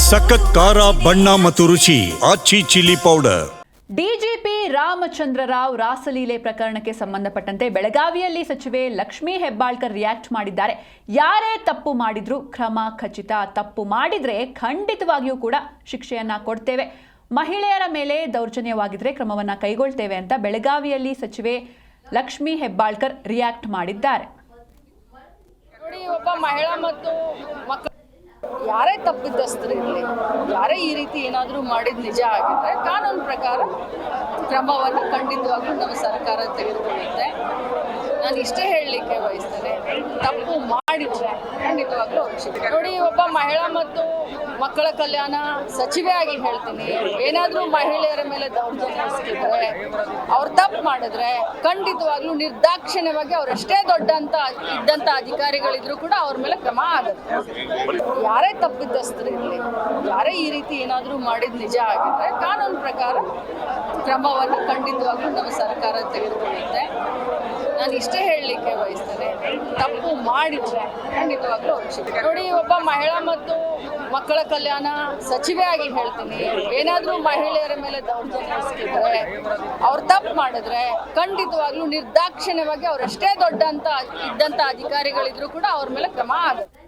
ಸಖತ್ ಖಾರ ಬಣ್ಣ ಮತ್ತು ರುಚಿ Aachi chilli powder. DGP Ramachandra Rao ರಾಸಲೀಲೆ ಪ್ರಕರಣಕ್ಕೆ ಸಂಬಂಧಪಟ್ಟಂತೆ ಬೆಳಗಾವಿಯಲ್ಲಿ ಸಚಿವೆ ಲಕ್ಷ್ಮೀ ಹೆಬ್ಬಾಳ್ಕರ್ ರಿಯಾಕ್ಟ್ ಮಾಡಿದ್ದಾರೆ. ಯಾರೇ ತಪ್ಪು ಮಾಡಿದ್ರೂ ಕ್ರಮ ಖಚಿತ, ತಪ್ಪು ಮಾಡಿದ್ರೆ ಖಂಡಿತವಾಗಿಯೂ ಕೂಡ ಶಿಕ್ಷೆಯನ್ನ ಕೊಡ್ತೇವೆ, ಮಹಿಳೆಯರ ಮೇಲೆ ದೌರ್ಜನ್ಯವಾಗಿದ್ರೆ ಕ್ರಮವನ್ನ ಕೈಗೊಳ್ತೇವೆ ಅಂತ ಬೆಳಗಾವಿಯಲ್ಲಿ ಸಚಿವೆ ಲಕ್ಷ್ಮೀ ಹೆಬ್ಬಾಳ್ಕರ್ ರಿಯಾಕ್ಟ್ ಮಾಡಿದ್ದಾರೆ. ನೋಡಿ, ಒಬ್ಬ ಮಹಿಳಾ ಮತ್ತು ಮಕ್ಕಳು ಯಾರೇ ತಪ್ಪಿತಸ್ಥರಿರಲಿ, ಯಾರೇ ಈ ರೀತಿ ಏನಾದರೂ ಮಾಡಿದ ನಿಜ ಆಗಿದ್ರೆ ಕಾನೂನು ಪ್ರಕಾರ ಕ್ರಮವನ್ನು ಖಂಡಿತವಾಗ್ಲೂ ನಮ್ಮ ಸರ್ಕಾರ ತೆಗೆದುಕೊಳ್ಳುತ್ತೆ. ನಾನು ಇಷ್ಟೇ ಹೇಳಲಿಕ್ಕೆ ಬಯಸ್ತೇನೆ, ತಪ್ಪು ಮಾಡಿದ್ರೆ ಖಂಡಿತವಾಗ್ಲೂ ಶಿಕ್ಷೆ. ನೋಡಿ, ಒಬ್ಬ ಮಹಿಳಾ ಮತ್ತು ಮಕ್ಕಳ ಕಲ್ಯಾಣ ಸಚಿವೆಯಾಗಿ ಹೇಳ್ತೀನಿ, ಏನಾದರೂ ಮಹಿಳೆಯರ ಮೇಲೆ ದೌರ್ಜನ್ಯ ಎಸಗಿದ್ರೆ, ಅವ್ರು ತಪ್ಪು ಮಾಡಿದ್ರೆ ಖಂಡಿತವಾಗ್ಲೂ ನಿರ್ದಾಕ್ಷಿಣ್ಯವಾಗಿ ಅವರೆಷ್ಟೇ ಇದ್ದಂಥ ಅಧಿಕಾರಿಗಳಿದ್ರು ಕೂಡ ಅವ್ರ ಮೇಲೆ ಕ್ರಮ ಆಗುತ್ತೆ. ಯಾರೇ ತಪ್ಪಿತಸ್ಥರಿರಲಿ, ಯಾರೇ ಈ ರೀತಿ ಏನಾದರೂ ಮಾಡಿದ ನಿಜ ಆಗಿದ್ರೆ ಕಾನೂನು ಪ್ರಕಾರ ಕ್ರಮವನ್ನು ಖಂಡಿತವಾಗ್ಲೂ ನಮ್ಮ ಸರ್ಕಾರ ತೆಗೆದುಕೊಳ್ಳುತ್ತೆ. ನಾನು ಇಷ್ಟೇ ಹೇಳಲಿಕ್ಕೆ ಬಯಸ್ತೇನೆ, ತಪ್ಪು ಮಾಡಿದ್ರೆ ಖಂಡಿತವಾಗ್ಲೂ ಶಿಕ್ಷೆ. ನೋಡಿ, ಒಬ್ಬ ಮಹಿಳಾ ಮತ್ತು ಮಕ್ಕಳ ಕಲ್ಯಾಣ ಸಚಿವೆಯಾಗಿ ಹೇಳ್ತೀನಿ, ಏನಾದರೂ ಮಹಿಳೆಯರ ಮೇಲೆ ದೌರ್ಜನ್ಯ ಎಸಗಿದ್ರೆ, ಅವ್ರು ತಪ್ಪು ಮಾಡಿದ್ರೆ ಖಂಡಿತವಾಗ್ಲೂ ನಿರ್ದಾಕ್ಷಿಣ್ಯವಾಗಿ ಅವರೆಷ್ಟೇ ಇದ್ದಂಥ ಅಧಿಕಾರಿಗಳಿದ್ರು ಕೂಡ ಅವ್ರ ಮೇಲೆ ಕ್ರಮ ಆಗುತ್ತೆ.